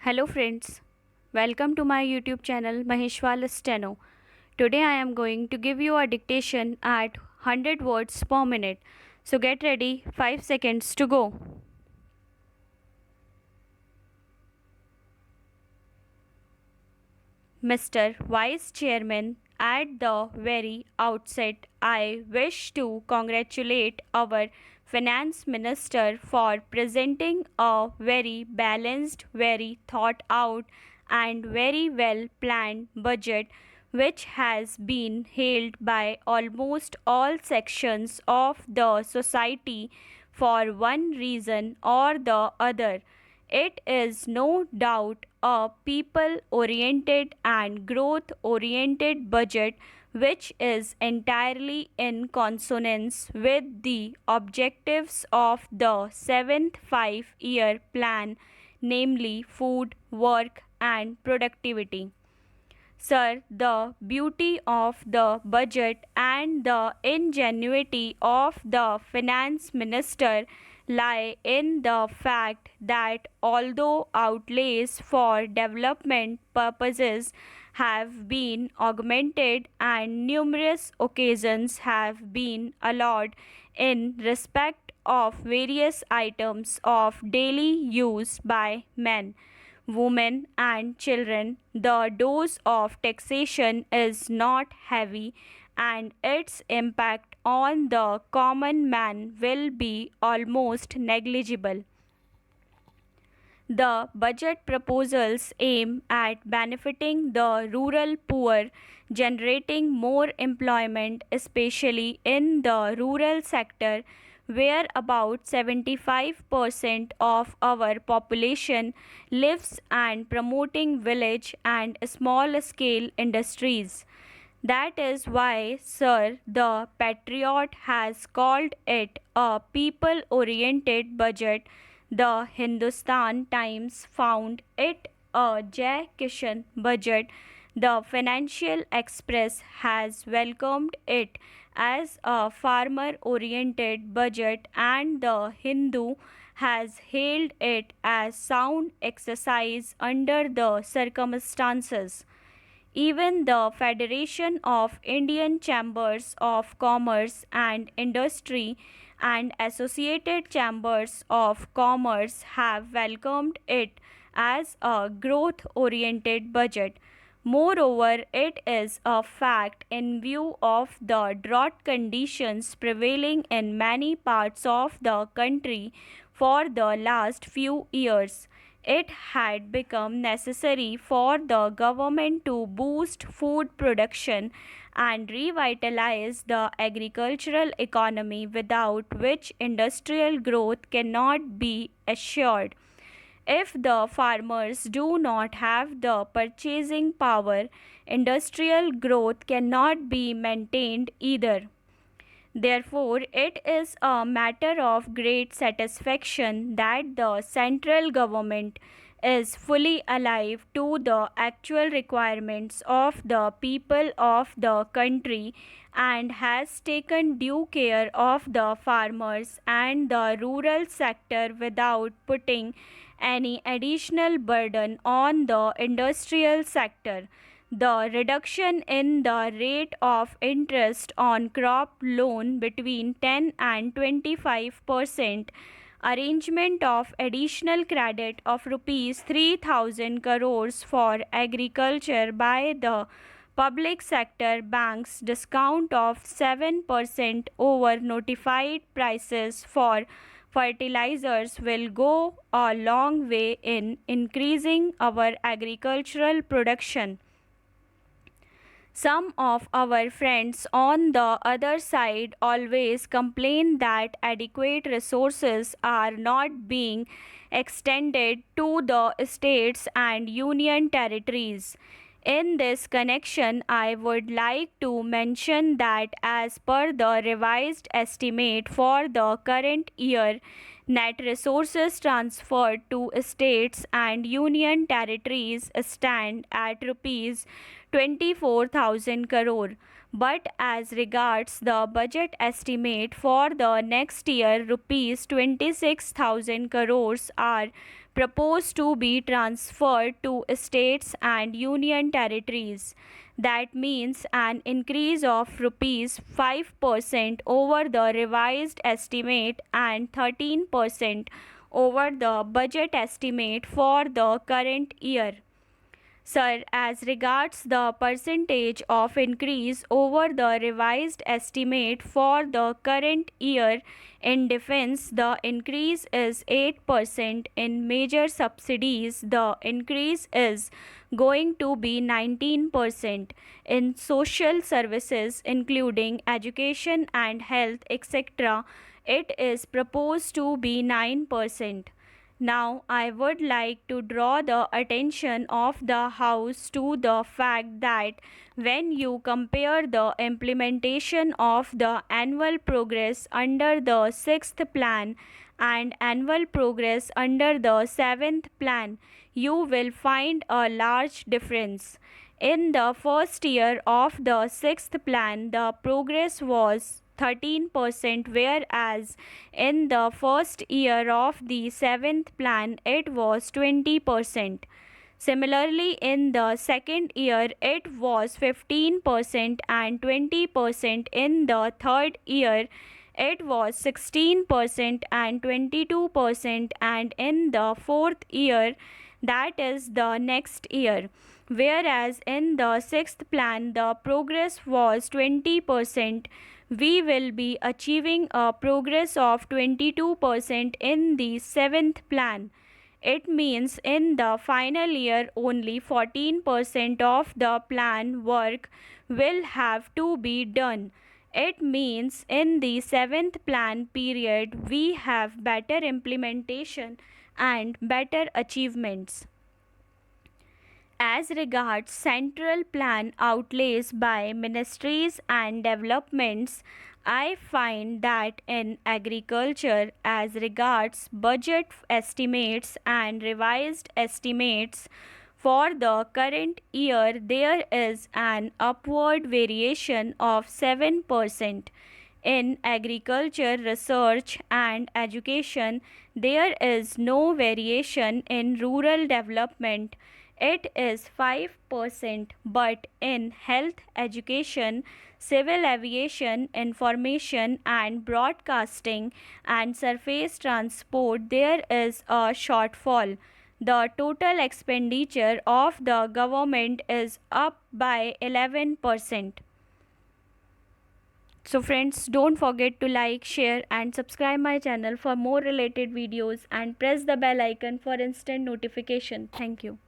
Hello friends, welcome to my YouTube channel Maheshwal Steno. Today I am going to give you a dictation at 100 words per minute. So get ready, 5 seconds to go. Mr. Vice Chairman, at the very outset, I wish to congratulate our Finance Minister for presenting a very balanced, very thought out, and very well planned budget which has been hailed by almost all sections of the society for one reason or the other. It is no doubt a people oriented and growth oriented budget which is entirely in consonance with the objectives of the seventh 5-year plan, namely food, work, and productivity. Sir, the beauty of the budget and the ingenuity of the finance minister lie in the fact that although outlays for development purposes have been augmented and numerous occasions have been allowed in respect of various items of daily use by men, women, and children, the dose of taxation is not heavy and its impact on the common man will be almost negligible. The budget proposals aim at benefiting the rural poor, generating more employment, especially in the rural sector, where about 75% of our population lives, and promoting village and small scale industries. That is why, sir, the Patriot has called it a people oriented budget. The Hindustan Times found it a Jai Kishan budget. The Financial Express has welcomed it as a farmer oriented budget, and the Hindu has hailed it as sound exercise under the circumstances. Even the Federation of Indian Chambers of Commerce and Industry and Associated Chambers of Commerce have welcomed it as a growth oriented budget. Moreover, it is a fact in view of the drought conditions prevailing in many parts of the country for the last few years. It had become necessary for the government to boost food production and revitalize the agricultural economy, without which industrial growth cannot be assured. If the farmers do not have the purchasing power, industrial growth cannot be maintained either. Therefore, it is a matter of great satisfaction that the central government is fully alive to the actual requirements of the people of the country and has taken due care of the farmers and the rural sector without putting any additional burden on the industrial sector. The reduction in the rate of interest on crop loan between 10 and 25%, arrangement of additional credit of rupees 3000 crores for agriculture by the public sector banks, discount of 7% over notified prices for fertilizers will go a long way in increasing our agricultural production. Some of our friends on the other side always complain that adequate resources are not being extended to the states and union territories. In this connection, I would like to mention that as per the revised estimate for the current year, net resources transferred to states and union territories stand at rupees 24,000 crore. But as regards the budget estimate for the next year, rupees 26,000 crores are proposed to be transferred to states and union territories. That means an increase of rupees 5% over the revised estimate and 13% over the budget estimate for the current year. Sir, as regards the percentage of increase over the revised estimate for the current year in defense, the increase is 8%. In major subsidies, the increase is going to be 19%. In social services, including education and health, etc., it is proposed to be 9%. Now, I would like to draw the attention of the House to the fact that when you compare the implementation of the annual progress under the sixth plan and annual progress under the seventh plan, you will find a large difference. In the first year of the sixth plan, the progress was 13%, whereas in the first year of the seventh plan it was 20%. Similarly, in the second year it was 15% and 20%. In the third year it was 16% and 22%, and in the fourth year, that is the next year, whereas in the sixth plan the progress was 20%, we will be achieving a progress of 22% in the seventh plan. It means in the final year only 14% of the plan work will have to be done. It means in the seventh plan period we have better implementation and better achievements. As regards central plan outlays by ministries and developments, I find that in agriculture, as regards budget estimates and revised estimates for the current year, there is an upward variation of 7%. In agriculture, research and education, there is no variation. In rural development, it is 5%, but in health, education, civil aviation, information and broadcasting, and surface transport, there is a shortfall. The total expenditure of the government is up by 11%. So friends, don't forget to like, share and subscribe my channel for more related videos, and press the bell icon for instant notification. Thank you.